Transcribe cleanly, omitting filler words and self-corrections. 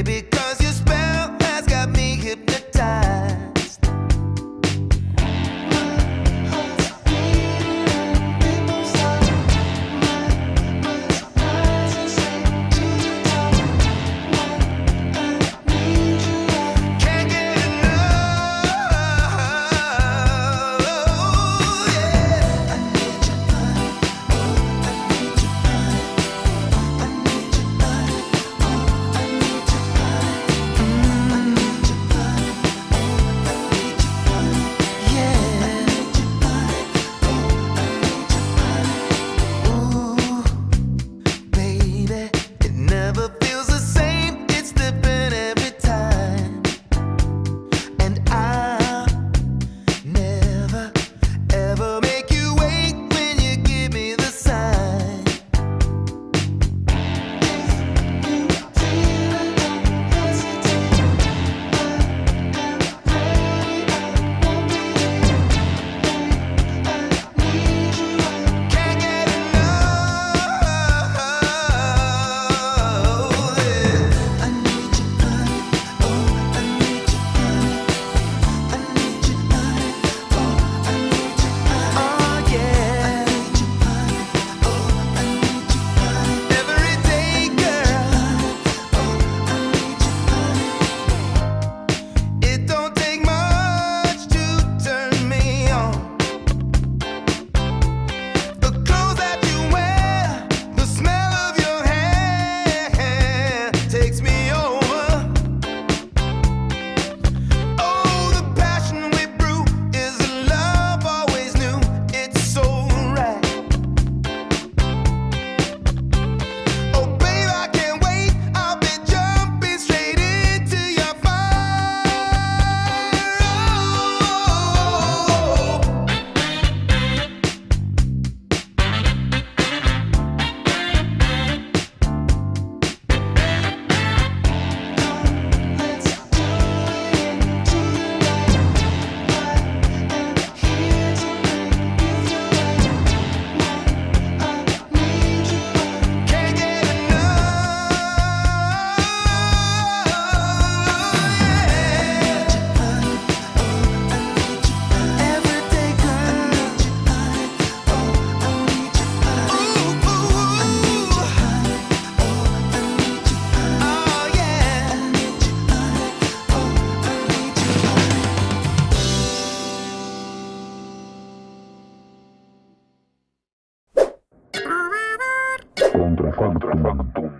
baby, 'cause your spell has got me hypnotized. Can't get enough, yeah. I need your body, I need your body, I need your body, I need your body, yeah. I need your body, ooh, baby, it never feels the same. It's different every time, and I'll never ever make you wait when you give me the sign. Can't get enough, yeah. I need your body, oh, I need your body, I need your body, oh, I need your body, oh yeah. I need your body, oh, I need your body, every day, girl, oh, I need your body. It don't take much to turn me on. The clothes that you wear, the smell of your hair takes me over. Oh, the passion we brew is a love always knew. It's so right. Oh, babe, I can't wait. I'll be jumping straight into your fire. Can't get enough, yeah. Every day, girl. Oh, I need your body. Ooh, oh yeah. I need your body. Oh, I need your body. Contrafactum.